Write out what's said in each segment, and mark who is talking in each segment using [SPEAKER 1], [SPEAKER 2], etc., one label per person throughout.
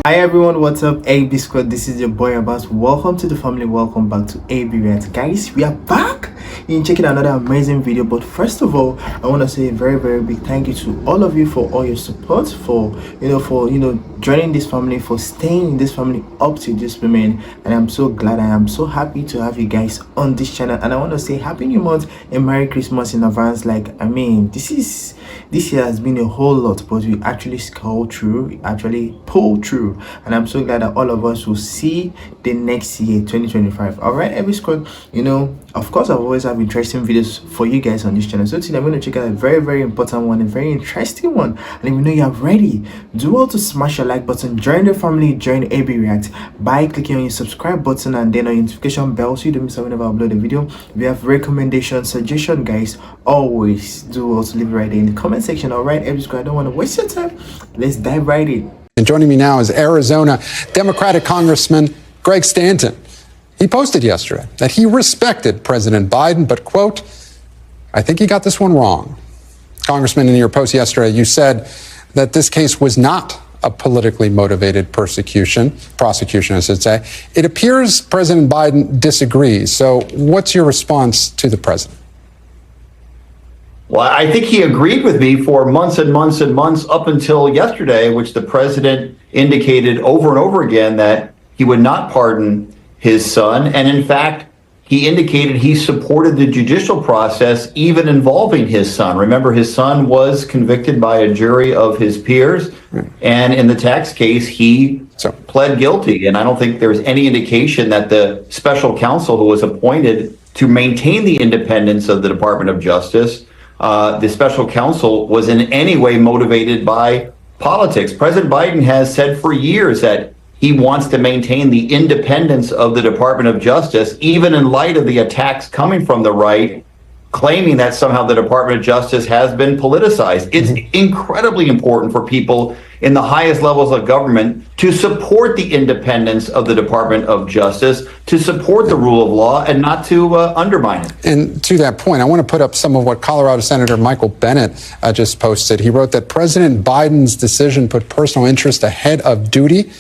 [SPEAKER 1] Hi everyone, what's up? AB Squad, this is your boy Abbas. Welcome to the family, welcome back to AB React. Guys, we are back in checking another amazing video. But first of all, I want to say a very big thank you to all of you for all your support, for joining this family, for staying in this family up to this moment. And I'm so glad, I am so happy to have you guys on this channel. And I want to say happy new month and Merry Christmas in advance. This year has been a whole lot, but we actually scroll through, we actually pull through, and I'm so glad that all of us will see the next year, 2025. All right, every squad, of course, I've always have interesting videos for you guys on this channel. So today I'm going to check out a very important one, a very interesting one. And if you know you are ready, do well to smash your like button, join the family, join AB React by clicking on your subscribe button and then on your notification bell so you don't miss out whenever I upload a video. If you have recommendations, suggestion, guys, always do well to leave it right there in the comment section. All right, every squad, I don't want to waste your time. Let's dive right in.
[SPEAKER 2] And joining me now is Arizona Democratic Congressman Greg Stanton. He posted yesterday that he respected President Biden, but, quote, I think he got this one wrong. Congressman, in your post yesterday, you said that this case was not a politically motivated prosecution, I should say. It appears President Biden disagrees. So what's your response to the president?
[SPEAKER 3] Well, I think he agreed with me for months and months and months up until yesterday, which the president indicated over and over again that he would not pardon his son. And in fact, he indicated he supported the judicial process, even involving his son. Remember, his son was convicted by a jury of his peers. And in the tax case, he pled guilty. And I don't think there's any indication that the special counsel who was appointed to maintain the independence of the Department of Justice, the special counsel, was in any way motivated by politics. President Biden has said for years that he wants to maintain the independence of the Department of Justice, even in light of the attacks coming from the right, claiming that somehow the Department of Justice has been politicized. It's incredibly important for people in the highest levels of government to support the independence of the Department of Justice, to support the rule of law, and not to undermine it.
[SPEAKER 2] And to that point, I want to put up some of what Colorado Senator Michael Bennet just posted. He wrote that President Biden's decision put personal interest ahead of duty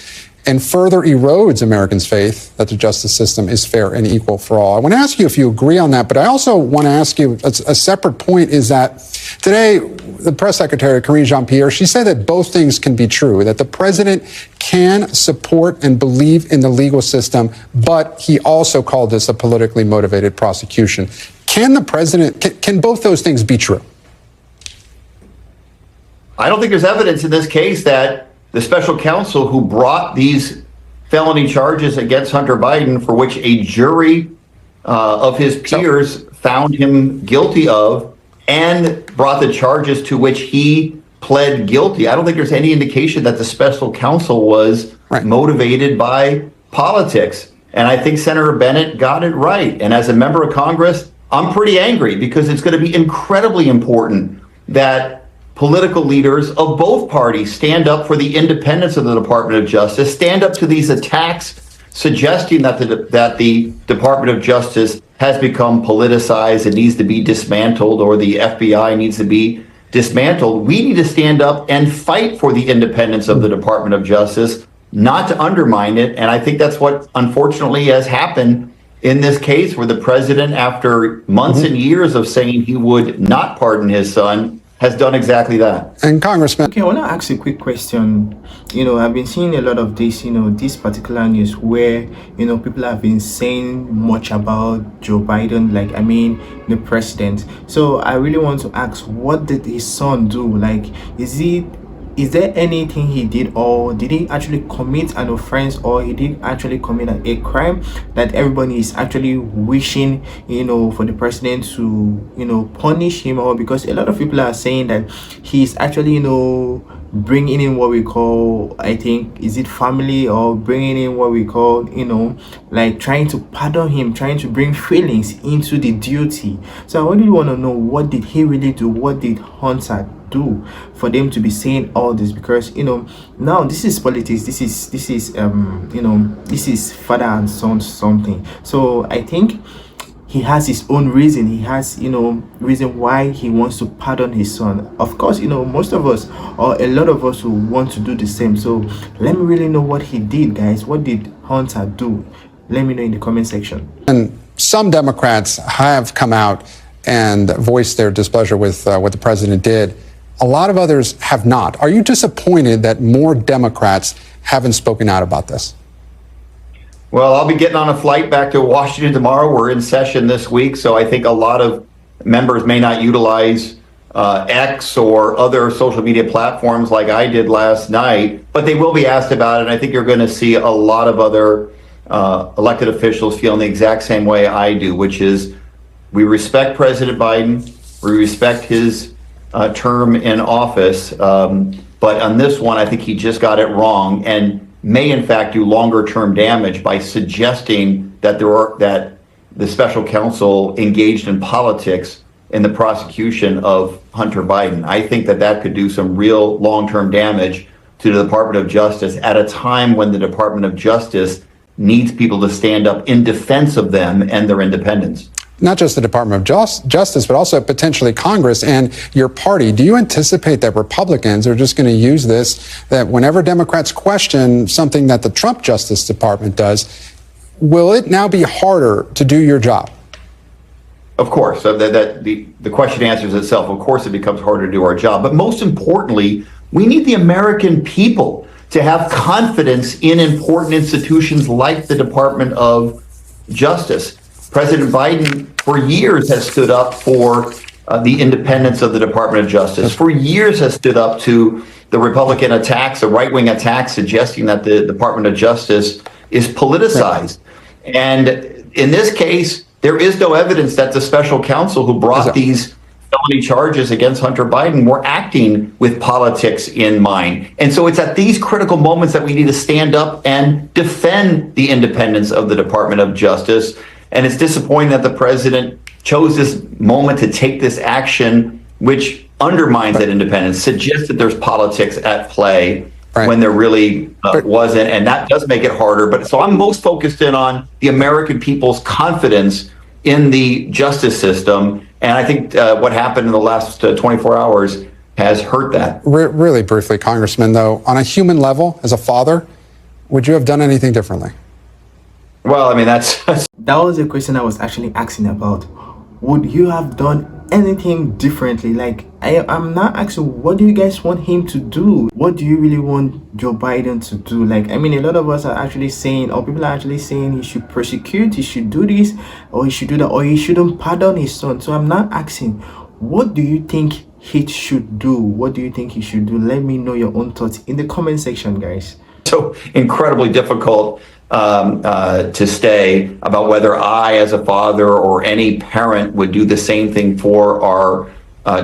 [SPEAKER 2] and further erodes Americans' faith that the justice system is fair and equal for all. I want to ask you if you agree on that, but I also want to ask you a separate point is that today, the press secretary, Karine Jean-Pierre, she said that both things can be true, that the president can support and believe in the legal system, but he also called this a politically motivated prosecution. Can the president, can both those things be true?
[SPEAKER 3] I don't think there's evidence in this case that the special counsel who brought these felony charges against Hunter Biden, for which a jury of his peers found him guilty of, and brought the charges to which he pled guilty. I don't think there's any indication that the special counsel was motivated by politics. And I think Senator Bennet got it right. And as a member of Congress, I'm pretty angry because it's going to be incredibly important that political leaders of both parties stand up for the independence of the Department of Justice, stand up to these attacks suggesting that the Department of Justice has become politicized and needs to be dismantled, or the FBI needs to be dismantled. We need to stand up and fight for the independence of the Department of Justice, not to undermine it. And I think that's what unfortunately has happened in this case, where the president, after months and years of saying he would not pardon his son, has done exactly that.
[SPEAKER 2] And Congressman,
[SPEAKER 1] okay, I want to ask a quick question. I've been seeing a lot of this, this particular news where, people have been saying much about Joe Biden, the president. So I really want to ask, what did his son do? Is there anything he did, or did he actually commit an offense, or he did actually commit a crime that everybody is actually wishing, for the president to, punish him? Or because a lot of people are saying that he's actually, bringing in what we call, I think, is it family, or bringing in what we call, trying to pardon him, trying to bring feelings into the duty. So I really want to know, what did he really do? What did Hunter do for them to be saying all this? Because now this is politics, this is father and son something. So I think he has his own reason. He has, reason why he wants to pardon his son. Of course, most of us, or a lot of us, will want to do the same. So let me really know what he did, guys. What did Hunter do? Let me know in the comment section.
[SPEAKER 2] And some Democrats have come out and voiced their displeasure with what the president did. A lot of others have not. Are you disappointed that more Democrats haven't spoken out about this?
[SPEAKER 3] Well, I'll be getting on a flight back to Washington tomorrow. We're in session this week, so I think a lot of members may not utilize X or other social media platforms like I did last night, but they will be asked about it. And I think you're going to see a lot of other elected officials feeling the exact same way I do, which is we respect President Biden, we respect his term in office, but on this one, I think he just got it wrong and may in fact do longer term damage by suggesting that that the special counsel engaged in politics in the prosecution of Hunter Biden. I think that could do some real long term damage to the Department of Justice at a time when the Department of Justice needs people to stand up in defense of them and their independence.
[SPEAKER 2] Not just the Department of Justice, but also potentially Congress and your party. Do you anticipate that Republicans are just going to use this, that whenever Democrats question something that the Trump Justice Department does, will it now be harder to do your job?
[SPEAKER 3] Of course, the question answers itself. Of course, it becomes harder to do our job. But most importantly, we need the American people to have confidence in important institutions like the Department of Justice. President Biden, for years, has stood up for the independence of the Department of Justice. For years, has stood up to the Republican attacks, the right-wing attacks, suggesting that the Department of Justice is politicized. And in this case, there is no evidence that the special counsel who brought these felony charges against Hunter Biden were acting with politics in mind. And so it's at these critical moments that we need to stand up and defend the independence of the Department of Justice. And it's disappointing that the president chose this moment to take this action, which undermines that independence, suggests that there's politics at play when there really wasn't. And that does make it harder. But so I'm most focused in on the American people's confidence in the justice system. And I think what happened in the last 24 hours has hurt that.
[SPEAKER 2] Really briefly, Congressman, though, on a human level, as a father, would you have done anything differently?
[SPEAKER 3] Well, I mean,
[SPEAKER 1] that was a question I was actually asking about. Would you have done anything differently? Like, I'm not asking, what do you guys want him to do? What do you really want Joe Biden to do? Like, I mean, a lot of us are actually saying, or people are actually saying he should prosecute, he should do this, or he should do that, or he shouldn't pardon his son. So I'm not asking, what do you think he should do? What do you think he should do? Let me know your own thoughts in the comment section, guys.
[SPEAKER 3] So incredibly difficult to say about whether I, as a father or any parent, would do the same thing for our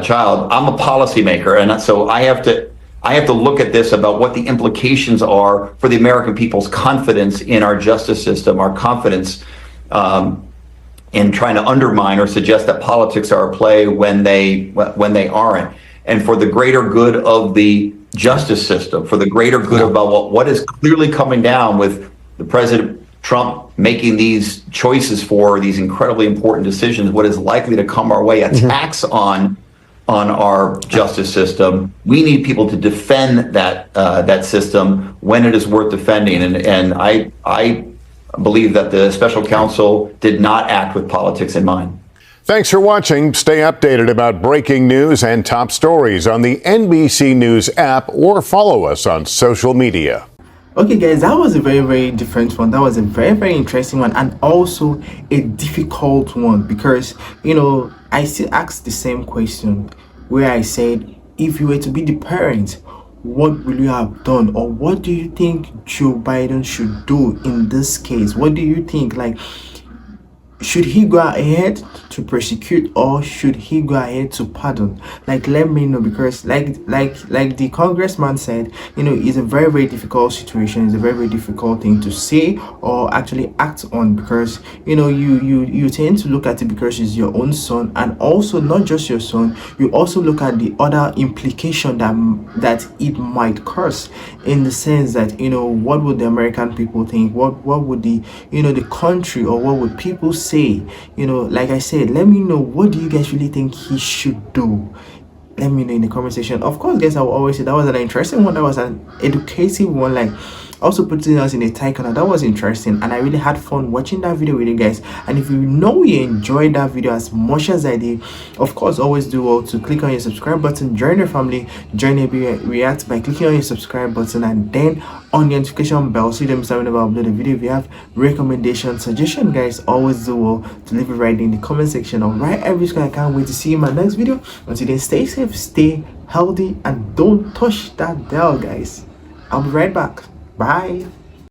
[SPEAKER 3] child. I'm a policymaker, and so I have to look at this about what the implications are for the American people's confidence in our justice system, our confidence in trying to undermine or suggest that politics are at play when they aren't, and for the greater good of the justice system, for the greater good about what is clearly coming down with the President Trump making these choices for these incredibly important decisions, what is likely to come our way, attacks on our justice system. We need people to defend that system when it is worth defending. And I believe that the special counsel did not act with politics in mind.
[SPEAKER 4] Thanks for watching. Stay updated about breaking news and top stories on the NBC News app or follow us on social media.
[SPEAKER 1] Okay, guys, that was a very, very different one. That was a very, very interesting one, and also a difficult one, because, I still asked the same question where I said, if you were to be the parent, what will you have done? Or what do you think Joe Biden should do in this case? What do you think? Like, should he go ahead to prosecute, or should he go ahead to pardon? Like, let me know, because like the congressman said, it's a very, very difficult situation. It's a very, very difficult thing to say or actually act on, because you tend to look at it because it's your own son, and also not just your son, you also look at the other implication that it might cause, in the sense that what would the American people think, what would the the country, or what would people say say. Like I said, let me know, what do you guys really think he should do? Let me know in the comment section. Of course, guys, I will always say that was an interesting one, that was an educative one, like also putting us in a tight corner. That was interesting, and I really had fun watching that video with you guys. And if you know you enjoyed that video as much as I did, of course, always do well to click on your subscribe button, join the family, join AB React by clicking on your subscribe button and then on the notification bell so you don't miss out whenever I upload a video. If you have recommendation, suggestion, guys, always do well to leave it right in the comment section. Alright, everyone, I can't wait to see you in my next video. Until then, stay safe, stay healthy, and don't touch that bell, guys. I'll be right back. Bye.